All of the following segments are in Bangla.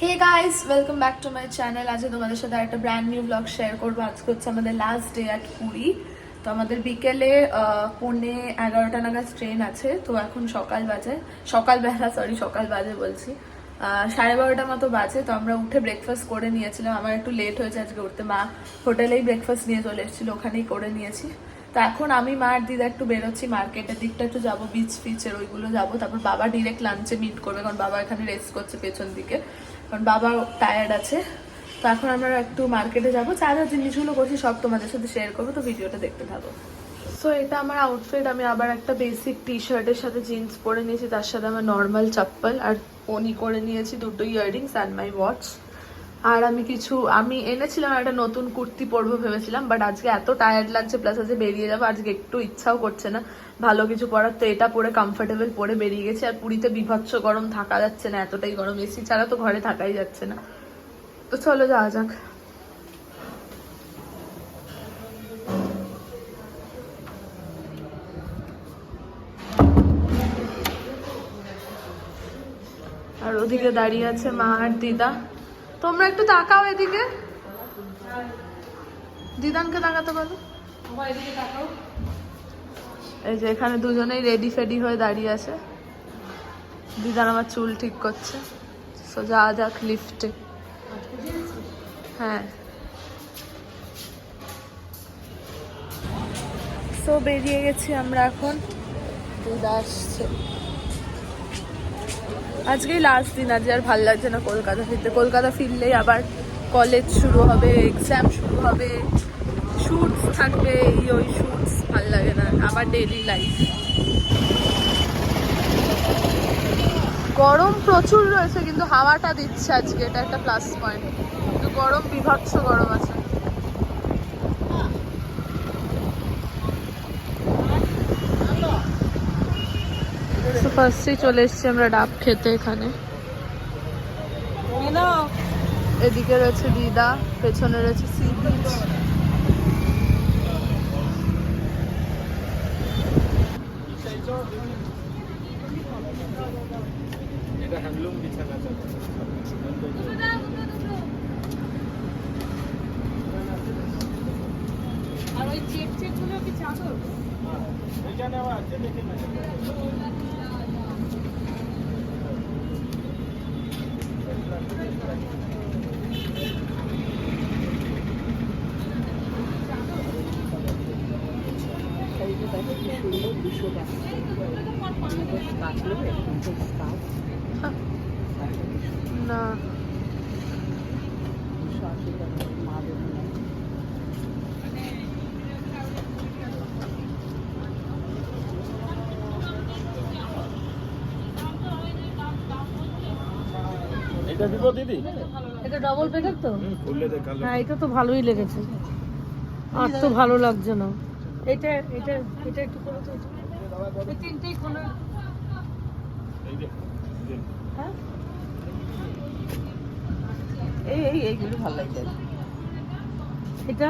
Hey guys, welcome back to my channel. আজকে তোমাদের সাথে একটা ব্র্যান্ড নিউ ব্লগ শেয়ার করবো। আজকে হচ্ছে আমাদের লাস্ট ডে অ্যাট পুরী। তো আমাদের বিকেলে 11:45 নাগাদ ট্রেন আছে। তো এখন সকাল বাজে বলছি 12:30 মতো বাজে। তো আমরা উঠে ব্রেকফাস্ট করে নিয়েছিলাম। আমার একটু লেট হয়েছে আজকে উঠতে, মা হোটেলেই ব্রেকফাস্ট নিয়ে চলে এসেছিলো, ওখানেই করে নিয়েছি। তো এখন আমি মা আর দিদা একটু বেরোচ্ছি, মার্কেটের দিকটা একটু যাবো, বিচ ফিচের ওইগুলো যাবো। তারপর বাবা ডিরেক্ট লাঞ্চে মিট করবে, কারণ বাবা এখানে রেস্ট করছে পেছন দিকে, কারণ বাবা টায়ার্ড আছে। তো এখন আমরা একটু মার্কেটে যাবো, যা যা জিনিসগুলো করছি সব তোমাদের সাথে শেয়ার করবো, তো ভিডিওটা দেখতে থাকো। সো এটা আমার আউটফিট। আমি আবার একটা বেসিক টি শার্টের সাথে জিন্স পরে নিয়েছি, তার সাথে আমার নর্মাল চপ্পল আর পনি করে নিয়েছি, দুটো ইয়াররিংস অ্যান্ড মাই ওয়াচ। আর আমি এনেছিলাম একটা নতুন কুর্তি পরবো ভেবেছিলাম, বাট আজকে এত টায়ার্ড লাগছে, প্লাস আজকে বেরিয়ে যাবো, আজকে একটু ইচ্ছাও করছে না ভালো কিছু পরার। তো এটা পরে কমফোর্টেবল পরে বেরিয়ে গেছি। আর পুরীতে বিভৎস গরম, থাকা যাচ্ছে না, এতটাই গরম, এসি ছাড়া তো ঘরে থাকাই যাচ্ছে না। তো চলো যাওয়া যাক। আর ওদিকে দাঁড়িয়ে আছে মা আর দিদা। তোমরা একটু তাকাও এদিকে, দিদানকে তাকাতে বলো। এই যে এখানে দুজনেই রেডি ফেডি হয়ে দাঁড়িয়ে আছে। দিদান আমার চুল ঠিক করছে। সো যাওয়া যাক লিফটে। হ্যাঁ, সো বেরিয়ে গেছি আমরা এখন। দিদা আসছে। আজকেই লাস্ট দিন, আজ আর ভাল লাগছে না কলকাতা ফিরতে। কলকাতা ফিরলেই আবার কলেজ শুরু হবে, এক্সাম শুরু হবে, শুটস থাকবে, ওই শুটস ভাল লাগে না, আবার ডেইলি লাইফ। গরম প্রচুর রয়েছে, কিন্তু হাওয়াটা দিচ্ছে আজকে, এটা একটা প্লাস পয়েন্ট। কিন্তু গরম, বিভৎস গরম আছে। ফার্স্টেই চলে এসেছি আমরা ডাব খেতে। এখানে এদিকে রয়েছে দিদা, পেছনে রয়েছে সি বিচ। আর ওই চেক চেক গুলো কি চাদর? এটা নেওয়া আছে, দেখে না। না এটা দিব দিদি, এটা ডাবল বেডের তো। খুললে দেখালো। হ্যাঁ, এটা তো ভালোই লেগেছে, আর তো ভালো লাগছে না। এটা এটা এটা একটু করে তো, এই তিনটেই খোলো। এই যে হ্যাঁ, এইগুলো ভালো লাগছে। এটা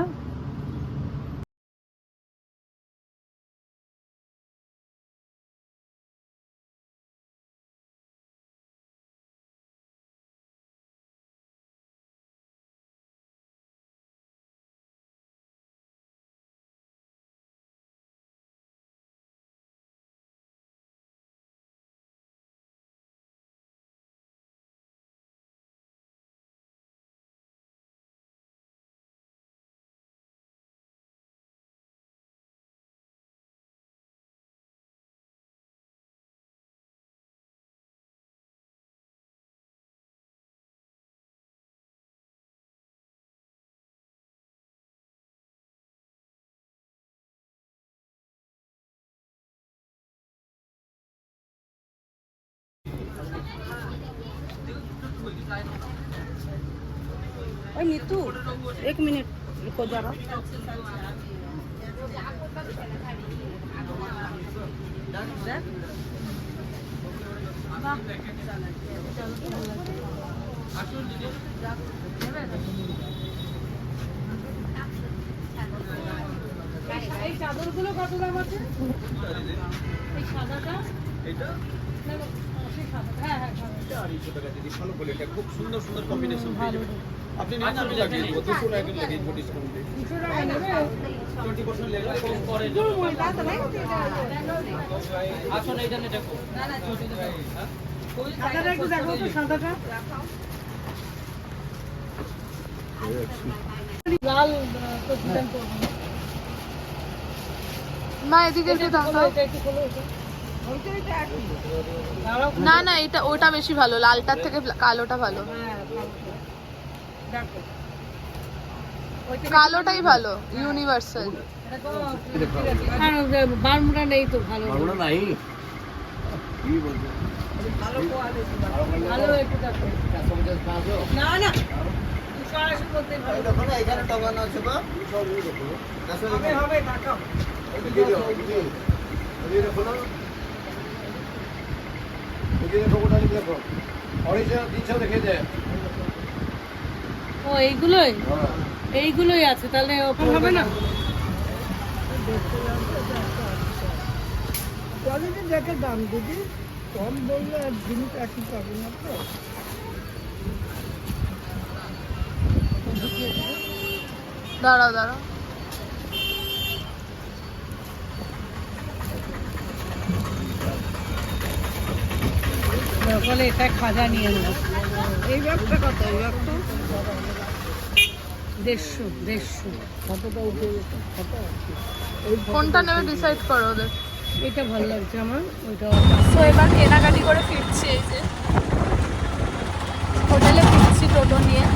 ओए नीतू, एक मिनट रुको जरा। এই চাদরগুলো কত দাম আছে? এই সাদাটা এটা হ্যাঁ হ্যাঁ 250 টাকা দিদি ভালো কোয়ালিটি খুব সুন্দর সুন্দর কম্বিনেশন ভালো আপনি নেন আমি লাগিয়ে দেবো 200 টাকা লাগিয়ে দেবো ডিসকাউন্ট দিয়ে 200 টাকা নেবে 20% লেগে কম করে আসুন এইখানে দেখো সাদাটা একটু দেখো তো সাদাটা লাল তো ডিজাইন করবো মা এদিকে একটু তাকাও। এটা একটু খোলো এটা না না এটা ওটা বেশি ভালো, লালটার থেকে কালোটা ভালো। দেখো কালোটাই ভালো, ইউনিভার্সাল। বারমুডা নেই তো ভালো ভালো নাই কি বলছো ভালো একটু দেখো না না 280 করতে ভালো দেখো না এখানে টাঙানো আছে বা হবে হবে দেখাও এদিকে দেখো না এদিকে দেখো ওটা দেখো অরিজিনাল দিচ্ছেও দেখে দে ও এইগুলোই হ্যাঁ এইগুলোই আছে তাহলে ওপর হবে না কোয়ালিটি দেখে দাম দিদি কম বললে আর জিনিস একই পাবে না তো দাঁড়াও দাঁড়াও, বলে এটা খাজা নিয়ে নেব এই ব্যাগটা কত এই ব্যাগটা 150 কতটা উঠে গেছে কত কোনটা নেবে ডিসাইড করো ওদের। এটা ভালো লাগছে আমার ওইটা তো এবার কেনাকাটি করে ফিরছি, এই যে হোটেলে ফিরছি টোটো নিয়ে।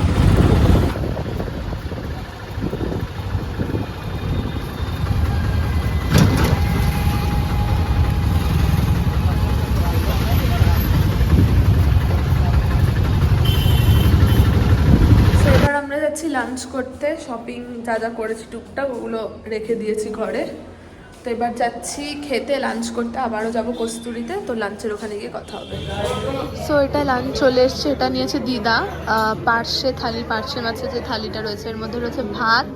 তো এবার আমরা যাচ্ছি লাঞ্চ করতে, শপিং যা যা করেছি টুকটাক ওগুলো রেখে দিয়েছি ঘরে। তো এবার যাচ্ছি খেতে, লাঞ্চ করতে, আবারও যাব কস্তুরিতে, তো লাঞ্চের ওখানে গিয়ে কথা হবে। সো এটা লাঞ্চ চলে এসছে, এটা নিয়েছে দিদা, পার্শে থালি, পার্শে মাছের যে থালিটা রয়েছে এর মধ্যে রয়েছে ভাত,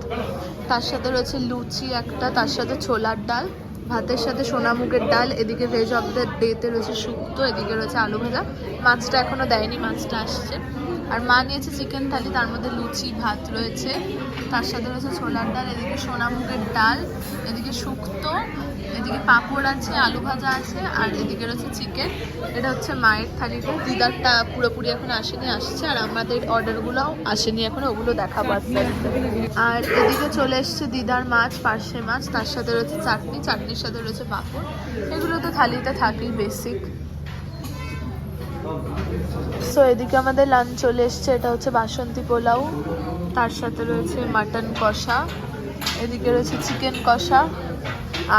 তার সাথে রয়েছে লুচি একটা, তার সাথে ছোলার ডাল, ভাতের সাথে সোনামুগের ডাল, এদিকে ভেজ অফ দ্য ডেতে রয়েছে শুক্তো, এদিকে রয়েছে আলু ভাজা, মাছটা এখনও দেয়নি, মাছটা আসছে। আর মা নিয়েছে চিকেন থালি, তার মধ্যে লুচি ভাত রয়েছে, তার সাথে রয়েছে ছোলার ডাল, এদিকে সোনামুগের ডাল, এদিকে শুক্তো, এদিকে পাঁপড় আছে, আলু ভাজা আছে, আর এদিকে রয়েছে চিকেন। এটা হচ্ছে মায়ের থালিটা, দিদারটা পুরোপুরি এখন আসেনি, আসছে, আর আমাদের অর্ডারগুলোও আসেনি এখন, ওগুলো দেখাবো আস্তে আস্তে। আর এদিকে চলে এসছে দিদার মাছ, পার্শে মাছ, তার সাথে রয়েছে চাটনি, চাটনির সাথে রয়েছে পাঁপড়, এগুলো তো থালিতে থাকেই বেসিক। সো এদিকে আমাদের লাঞ্চ চলে এসছে, এটা হচ্ছে বাসন্তী পোলাও, তার সাথে রয়েছে মাটন কষা, এদিকে রয়েছে চিকেন কষা,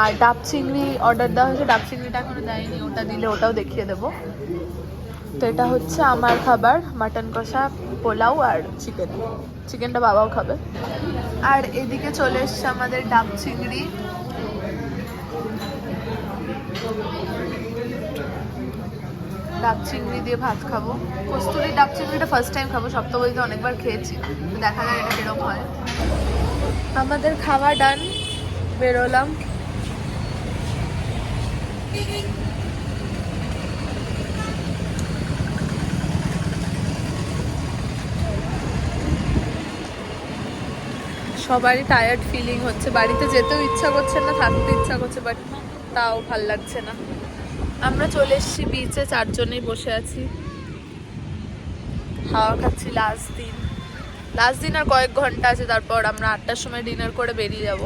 আর ডাব চিংড়ি অর্ডার দেওয়া হয়েছে, ডাব চিংড়িটা এখনো দেয়নি, ওটা দিলে ওটাও দেখিয়ে দেবো। তো এটা হচ্ছে আমার খাবার, মাটন কষা, পোলাও আর চিকেন, চিকেনটা বাবাও খাবে। আর এদিকে চলে এসছে আমাদের ডাব চিংড়ি, ডাব চিংড়ি দিয়ে ভাত খাবো। কস্তুরি ডাব চিংড়িটা ফার্স্ট টাইম খাবো, সপ্তাহবতীতে অনেকবার খেয়েছি, দেখা যাক এটা কিরকম হয়। আমাদের খাওয়া ডান, বেরোলাম। সবারই টায়ার্ড ফিলিং হচ্ছে, বাড়িতে যেতেও ইচ্ছা করছে না, থাকতে ইচ্ছা করছে, বাট তাও ভাল লাগছে না। আমরা চলে এসেছি বিচে, চারজনেই বসে আছি, হাওয়া খাচ্ছি। লাস্ট দিন আর কয়েক ঘন্টা আছে, তারপর আমরা 8টার সময় ডিনার করে বেরিয়ে যাব।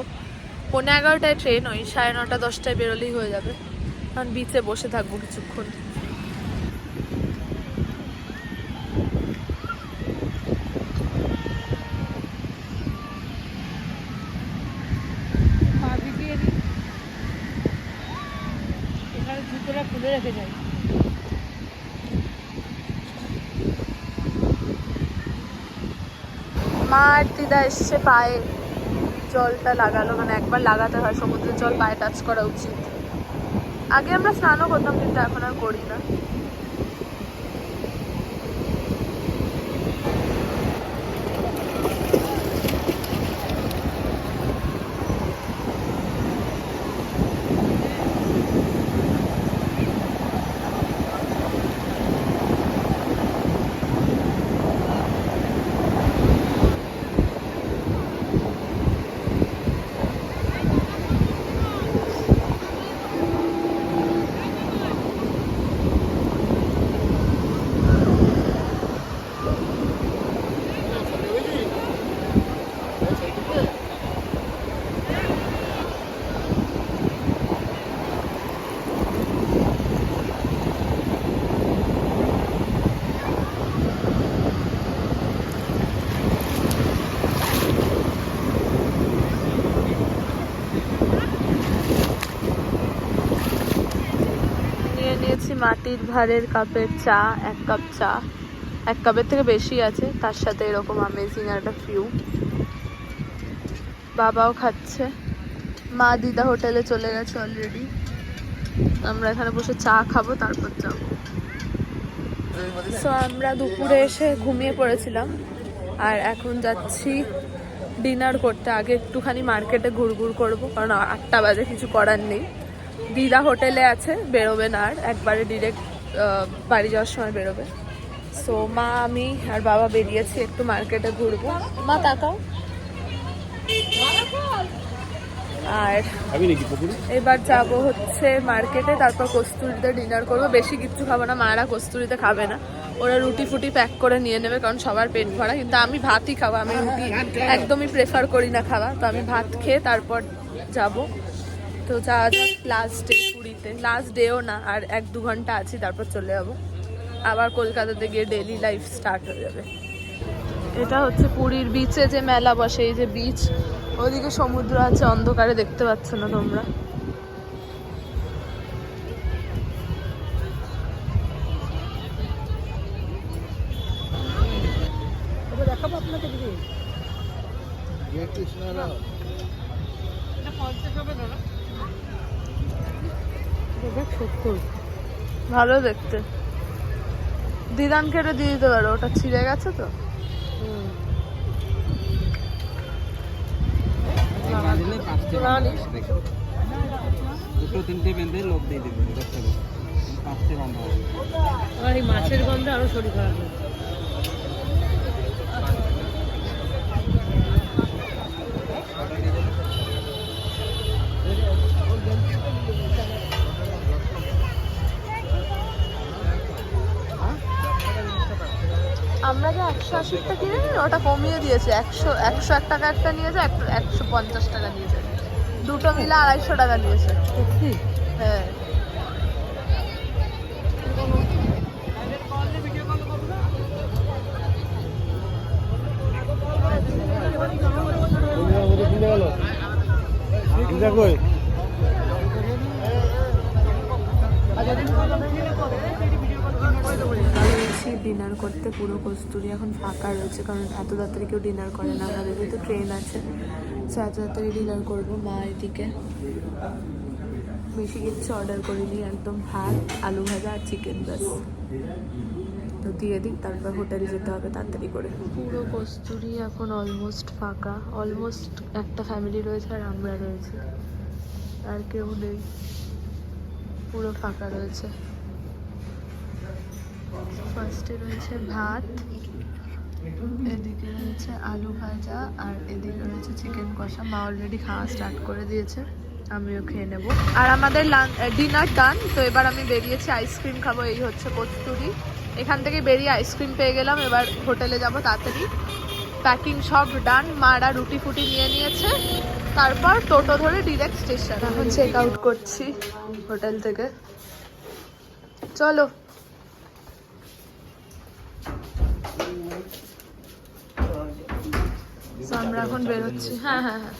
11:30টায় ট্রেন, ওই 9:30 10টায় বেরোলেই হয়ে যাবে, কারণ বিচে বসে থাকবো কিছুক্ষণ। এখানে জুতোটা খুলে রেখে যাই। মা আর দিদা এসছে, পায়ে জলটা লাগালো, মানে একবার লাগাতে হয়, সমুদ্রের জল পায়ে টাচ করা উচিত। আগে আমরা স্নানও করতাম, কিন্তু এখন আর করি না। মাটির ভাঁড়ের কাপের চা, 1 কাপ চা, 1 কাপের থেকে বেশি আছে, তার সাথে এরকম অ্যামেজিং একটা ভিউ। বাবাও খাচ্ছে, মা দিদা হোটেলে চলে গেছে অলরেডি। আমরা এখানে বসে চা খাবো, তারপর যাবো। সো আমরা দুপুরে এসে ঘুমিয়ে পড়েছিলাম, আর এখন যাচ্ছি ডিনার করতে। আগে একটুখানি মার্কেটে ঘুরঘুর করবো, কারণ 8টা বাজে, কিছু করার নেই। দিদা হোটেলে আছে, বেরোবে না আর, একবারে ডিরেক্ট বাড়ি যাওয়ার সময় বেরোবে। সো মা, আমি আর বাবা বেরিয়েছি একটু মার্কেটে ঘুরবো। মা তাকাও। আর এবার যাব হচ্ছে মার্কেটে, তারপর কস্তুরিতে ডিনার করবো। বেশি কিচ্ছু খাবো না, মারা কস্তুরিতে খাবে না, ওরা রুটি ফুটি প্যাক করে নিয়ে নেবে, কারণ সবার পেট ভরা। কিন্তু আমি ভাতই খাবো, আমি রুটি একদমই প্রেফার করি না খাওয়া, তো আমি ভাত খেয়ে তারপর যাব। তো যাওয়া যাক লাস্ট ডে পুরীতে। লাস্ট ডেও না, আর 1-2 ঘন্টা আছি, তারপর চলে যাবো আবার কলকাতাতে গিয়ে ডেইলি লাইফ স্টার্ট হয়ে যাবে। এটা হচ্ছে পুরীর বিচে যে মেলা বসে, এই যে বিচ, ওদিকে সমুদ্র আছে, অন্ধকারে দেখতে পাচ্ছ না তোমরা। দেখাবো আপনাকে দিদি। ভালো দেখতে। দিদানকে এটা দিয়ে দিতে পারো, ওটা ছিঁড়ে গেছে তো। দুটো তিনটে বেঁধে লোক দিয়ে দেবে, 5টে বাঁধা হবে। আর এই মাছের গন্ধে আরো শরীর খারাপ হয়। আমরা যে 180টা কিনে নিই, ওটা কমিয়ে দিয়েছে, 101 টাকা একটা নিয়েছে, 150 টাকা নিয়েছে, দুটো মিলে 250 টাকা নিয়েছে। সত্যি? হ্যাঁ। ডিনার করতে পুরো কস্তুরি এখন ফাঁকা রয়েছে, কারণ এত তাড়াতাড়ি কেউ ডিনার করে না, আমাদের যেহেতু ট্রেন আছে, সো এত তাড়াতাড়ি ডিনার করবো। মা এদিকে বেশি কিছু অর্ডার করিনি, একদম ভাত, আলু ভাজা আর চিকেন, ব্যাস। তো দিয়ে দিই, তারপর হোটেলে যেতে হবে তাড়াতাড়ি করে। পুরো কস্তুরি এখন অলমোস্ট ফাঁকা, অলমোস্ট একটা ফ্যামিলি রয়েছে আর আমরা রয়েছি, আর কেউ নেই, পুরো ফাঁকা রয়েছে। ফার্স্টে রয়েছে ভাত, এদিকে রয়েছে আলু ভাজা, আর এদিকে রয়েছে চিকেন কষা। মা অলরেডি খাওয়া স্টার্ট করে দিয়েছে, আমিও খেয়ে নেব। আর আমাদের ডিনার ডান। তো এবার আমি বেরিয়েছি আইসক্রিম খাবো, এই হচ্ছে কস্তুরি। এখান থেকে বেরিয়ে আইসক্রিম পেয়ে গেলাম, এবার হোটেলে যাব তাড়াতাড়ি। প্যাকিং সব ডান, মারা রুটি ফুটি নিয়ে নিয়েছে, তারপর টোটো ধরে ডিরেক্ট স্টেশন। এখন চেক আউট করছি হোটেল থেকে, চলো। আমরা এখন বেরোচ্ছি। হ্যাঁ হ্যাঁ হ্যাঁ,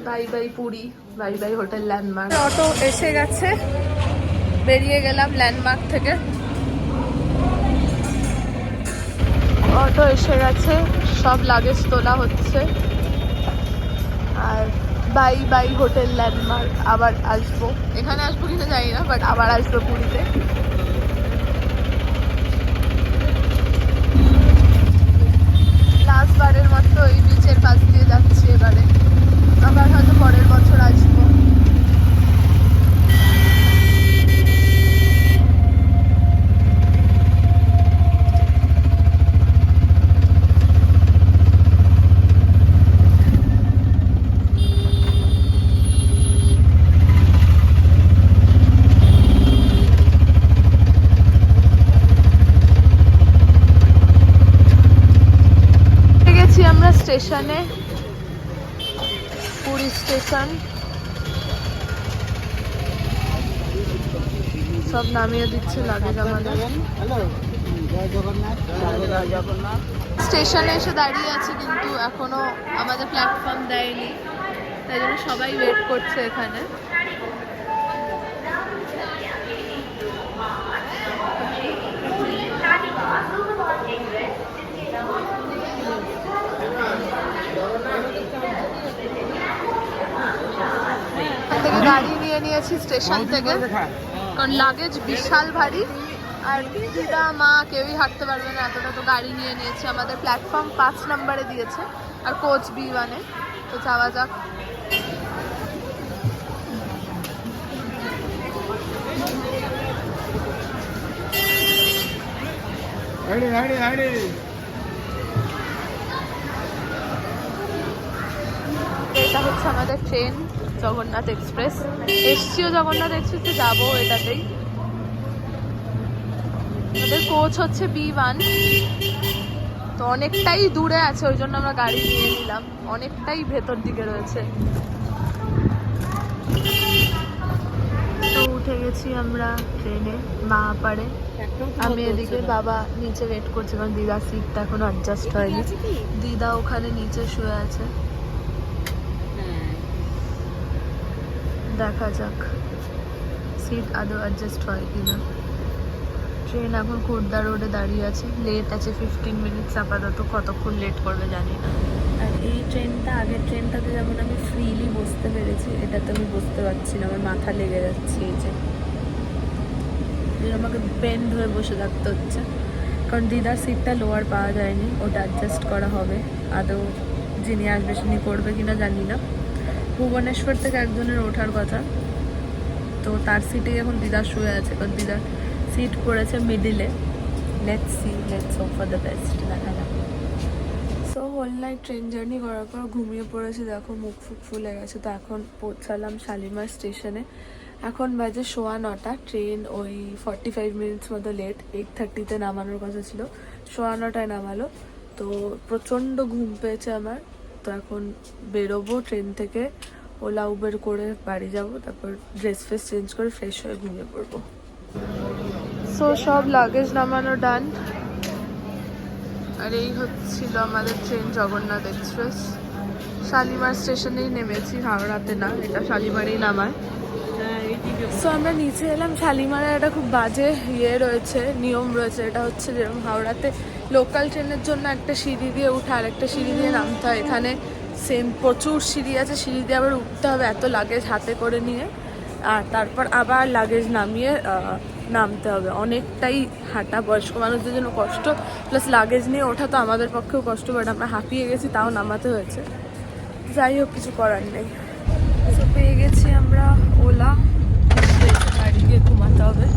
bye bye Puri, bye bye hotel landmark. Auto এসে গেছে, বেরিয়ে গেলাম ল্যান্ডমার্ক থেকে। অটো এসে গেছে, সব লাগেজ তোলা হচ্ছে, আর বাই বাই হোটেল ল্যান্ডমার্ক। আবার আসবো, এখানে আসবো কিনা জানি না, বাট আবার আসবো পুরীতে। লাস্ট বারের মতো এই বিচের পাশ দিয়ে যাচ্ছি এবারে, আবার হয়তো পরের বছর আসবো। আমরা স্টেশনে, পুরী স্টেশন, সব নামিয়ে দিচ্ছে লাগেজ আমাদের। জয় জগন্নাথ। জয় জগন্নাথ। স্টেশনে এসে দাঁড়িয়ে আছি কিন্তু এখনো আমাদের প্ল্যাটফর্ম দেয়নি, তাই জন্য সবাই ওয়েট করছে এখানে। এখান থেকে গাড়ি নিয়ে নিয়েছি স্টেশন থেকে, কারণ লাগেজ বিশাল ভারী আর দিদা মা কেউই হাঁটতে পারবে না, এতটা তো গাড়ি নিয়ে নিয়েছি। আমাদের প্ল্যাটফর্ম 5 নম্বরে দিয়েছে আর কোচ B1-এ, তো যাওয়া যাক। এটা হচ্ছে আমাদের ট্রেন জগন্নাথ এক্সপ্রেস, এসছিও জগন্নাথ এক্সপ্রেসে, যাবো এটাতেই। আমাদের কোচ হচ্ছে B1, তো অনেকটাই দূরে আছে, ওই জন্য আমরা গাড়ি নিয়ে নিলাম, অনেকটাই ভেতর দিকে রয়েছে। তো উঠে গেছি আমরা ট্রেনে, মা পারে, আমি এদিকে, বাবা নিচে ওয়েট করছে কারণ দিদার সিটটা এখনো অ্যাডজাস্ট হয়নি। দিদা ওখানে নিচে শুয়ে আছে, দেখা যাক সিট আদৌ অ্যাডজাস্ট হয় কিনা। ট্রেন এখন খুর্দা রোডে দাঁড়িয়ে আছে, লেট আছে 15 মিনিটস আপাতত, কতক্ষণ লেট করবে জানি না। আর এই ট্রেনটা, আগের ট্রেনটাতে যেমন আমি ফ্রিলি বসতে পেরেছি, এটাতে আমি বসতে পারছি না, আমার মাথা লেগে যাচ্ছে। এই যে আমাকে বেন্ড হয়ে বসে থাকতে হচ্ছে, কারণ দিদার সিটটা লোয়ার পাওয়া যায়নি, ওটা অ্যাডজাস্ট করা হবে। আদৌ যিনি আসবে তিনি করবে কিনা জানি না। ভুবনেশ্বর থেকে একজনের ওঠার কথা, তো তার সিটেই এখন দিদা শুয়ে আছে, কারণ দিদার সিট পড়েছে মিডিলে। Let's see, let's hope for the best, দেখা যাক। So whole night train journey করার পর ঘুমিয়ে পড়েছি, দেখো মুখ ফুক ফুলে গেছে। তো এখন পৌঁছালাম শালিমার স্টেশনে, এখন বাজে 9:15। ট্রেন ওই 45 মিনিটস মতো লেট, 8:30-তে নামানোর কথা ছিল, 9:15টায় নামালো। তো প্রচণ্ড ঘুম পেয়েছে আমার, তো এখন বেরোবো ট্রেন থেকে, ওলা উবের করে বাড়ি যাব, তারপর ড্রেস ফ্রেস চেঞ্জ করে ফ্রেশ হয়ে ঘুমিয়ে পড়বো। সো সব লাগেজ নামানো ডান, আর এই হচ্ছিল আমাদের ট্রেন জগন্নাথ এক্সপ্রেস। শালিমার স্টেশনেই নেমেছি, হাওড়াতে না, এটা শালিমারেই নামায়। সো আমরা নিচে এলাম। শালিমারে একটা খুব বাজে রয়েছে, নিয়ম রয়েছে, এটা হচ্ছে যেরকম হাওড়াতে লোকাল ট্রেনের জন্য একটা সিঁড়ি দিয়ে উঠে আর একটা সিঁড়ি দিয়ে নামতে হয়, এখানে সেম প্রচুর সিঁড়ি আছে, সিঁড়ি দিয়ে আবার উঠতে হবে এত লাগেজ হাতে করে নিয়ে, আর তারপর আবার লাগেজ নামিয়ে নামতে হবে। অনেকটাই হাঁটা, বয়স্ক মানুষদের জন্য কষ্ট, প্লাস লাগেজ নিয়ে ওঠা তো আমাদের পক্ষেও কষ্ট, বাট আমরা হাঁপিয়ে গেছি, তাও নামাতে হয়েছে। যাই হোক, কিছু করার নেই। তো পেয়ে গেছি আমরা ওলা, বাড়ি গিয়ে ঘুমাতে হবে,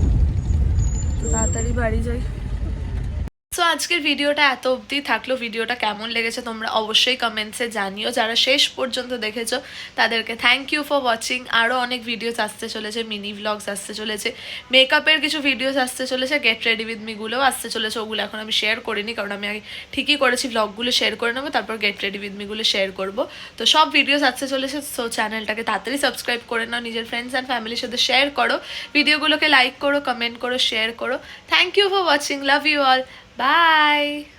তো তাড়াতাড়ি বাড়ি যাই। সো আজকের ভিডিওটা এত অবধি থাকলো। ভিডিওটা কেমন লেগেছে তোমরা অবশ্যই কমেন্টসে জানিও, যারা শেষ পর্যন্ত দেখেছো তাদেরকে থ্যাংক ইউ ফর ওয়াচিং। আরও অনেক ভিডিওস আসতে চলেছে, মিনি ভ্লগস আসতে চলেছে, মেকআপের কিছু ভিডিওস আসতে চলেছে, গেট রেডি উইথ মিগুলোও আসতে চলেছে। ওগুলো এখন আমি শেয়ার করিনি, কারণ আমি আগে ঠিকই করেছি, ভ্লগগুলো শেয়ার করে নেবো, তারপর গেট রেডি উইথ মিগুলো শেয়ার করবো। তো সব ভিডিওস আসতে চলেছে, সো চ্যানেলটাকে তাড়াতাড়ি সাবস্ক্রাইব করে নাও, নিজের ফ্রেন্ডস অ্যান্ড ফ্যামিলির সাথে শেয়ার করো, ভিডিওগুলোকে লাইক করো, কমেন্ট করো, শেয়ার করো। Thank you for watching, love you all, bye.